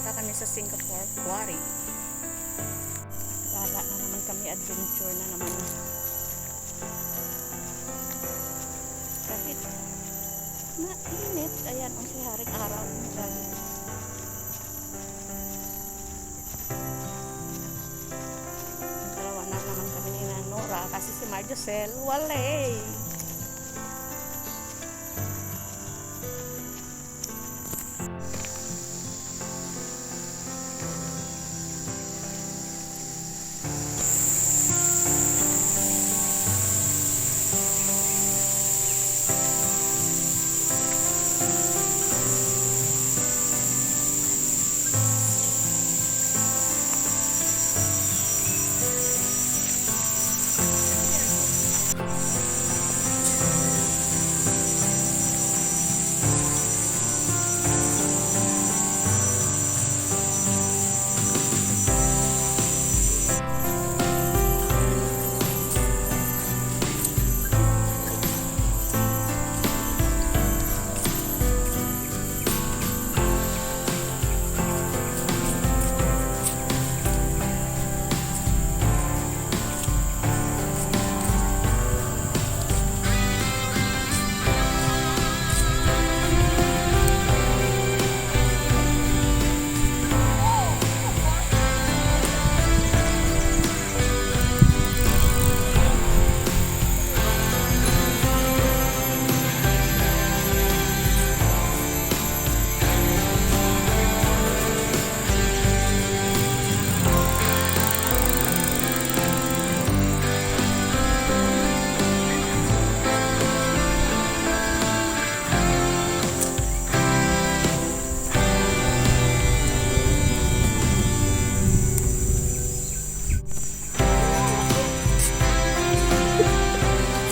Punta kami sa Singapore Quarry. Gala na naman kami, adventure na naman. Kahit mainit, ayan ang siharing araw. Dalawa na naman kami ni Nora kasi si Marjocel wale.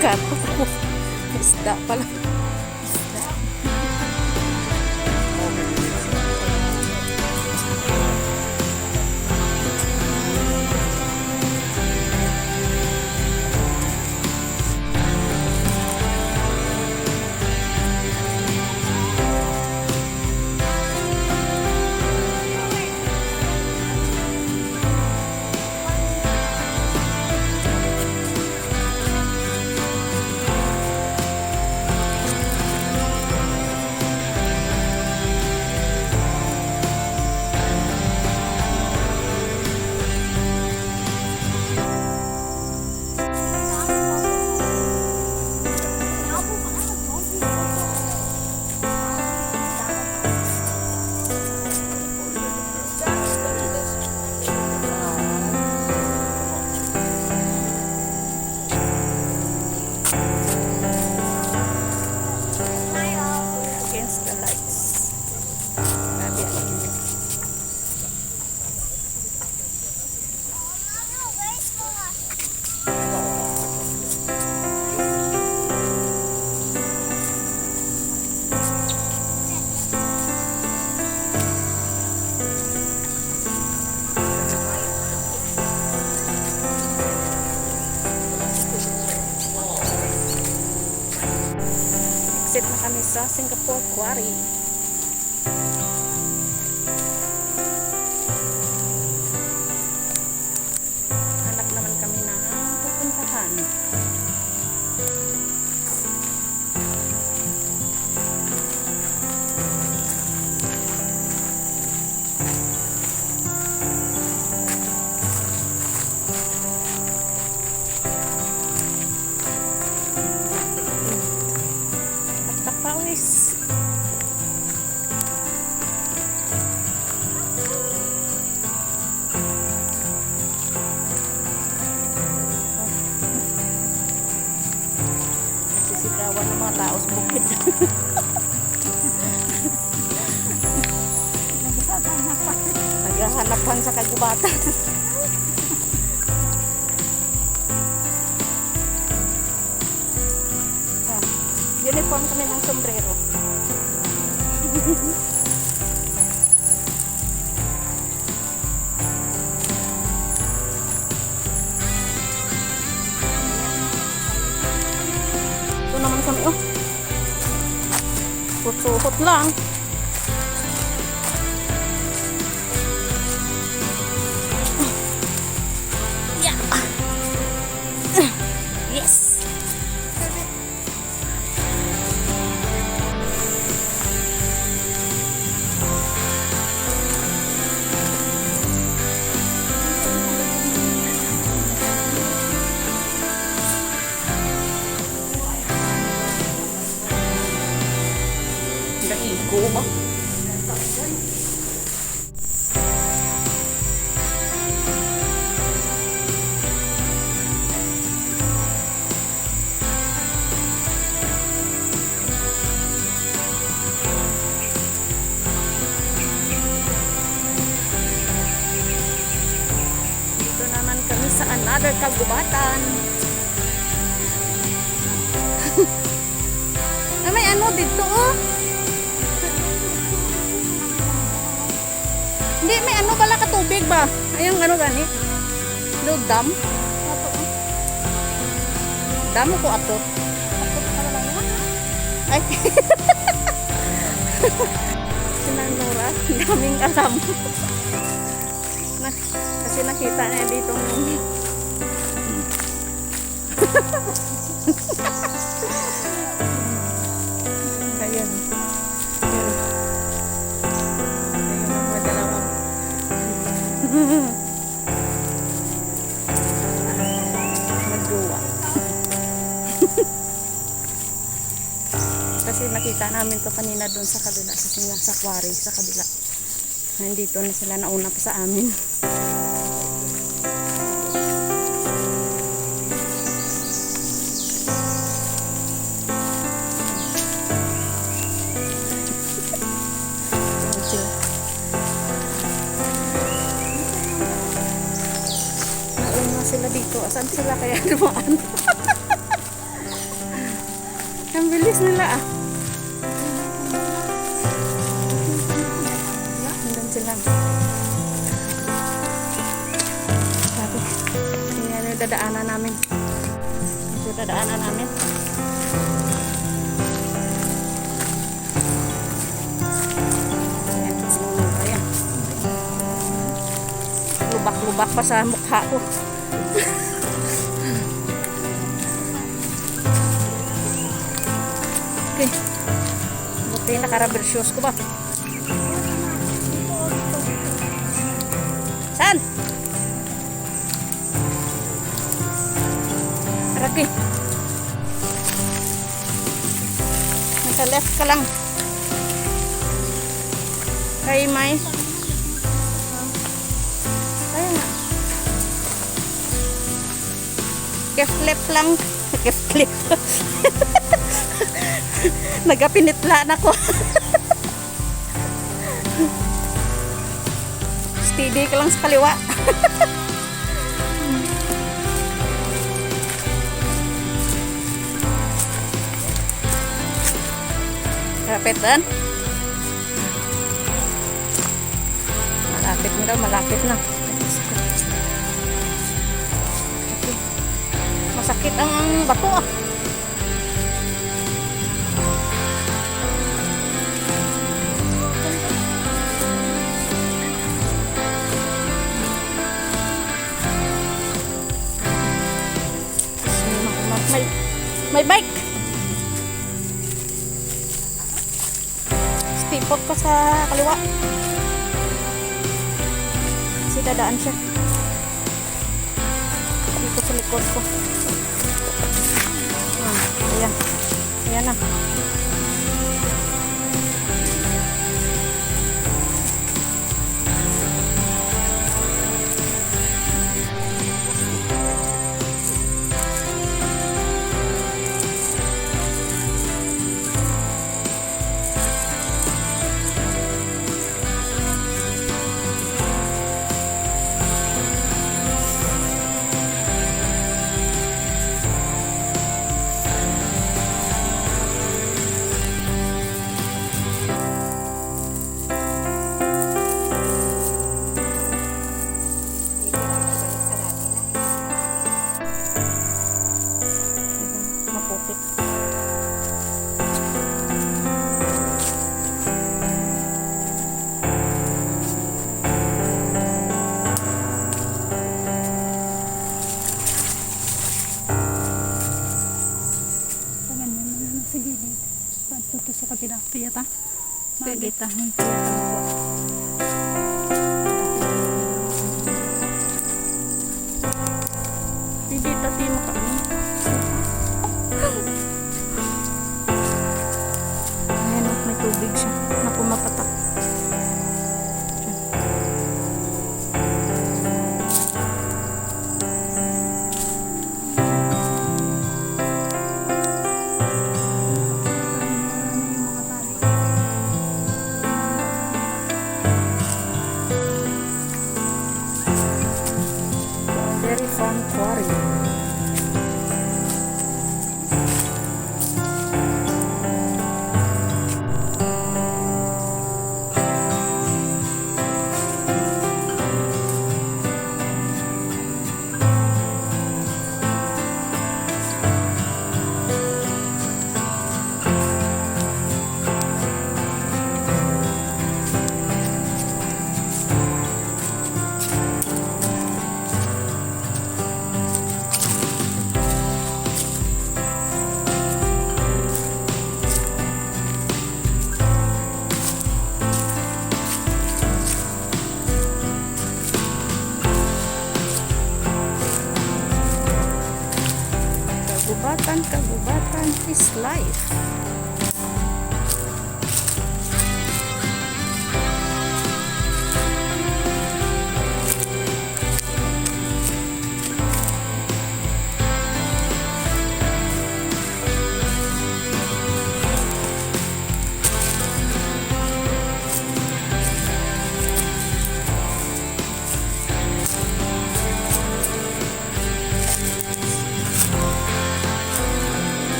Kapo. Isda pala. Isda. Against the lights. Grabe ang init. Exit na kami sa Singapore Quarry. Hanap naman kami na pupuntahan. Pawis. Nagsisigawan ng mga tao sa bukid. Naghahanapan sa kagubatan. Uniform kami ng sombrero. Ito naman kami, oh. Suhot lang. Father Kagubatan. May ano dito oh. Hindi, may ano pala katubig ba? Ayun ano gani? Load dam. Ato oh. Damo ko ato. Ay. Sinang Nora, daming alam. Kasi nakita niya dito nung ayun. Ayun ang madalawang. Magduwa. Kasi nakita namin to kanina doon sa kabila, sa quarry, sa kabila. Nandito na sila, nauna pa sa amin. Nauna sila dito. Asan sila kaya dumaan? Ang bilis nila ah. Nandun sila. Sabi, yan yung dadaanan namin. Ito dadaanan namin. Ayan, sinunod pa yan. Lubak-lubak pa sa mukha ko. Okay. Buti naka-rubber shoes ko ba? Saan? Harapin. Nasa left ka lang. Kay May. Kaya nga. Left lang. Left. Nagapinitla na ko. Steady ka lang sa kaliwa. Rapitan. Malapit na daw, malapit na. Masakit ang bato ah. May bike. Stipot pa sa kaliwa. Kasi dadaan siya. Dito sa likod ko. Ayan. Ayan na. Tuto sa kabila. Tiyata. Magita. Hindi tati makaano. Ayan o, may tubig siya na pumapatak. Sakwari. Kagubatan is life.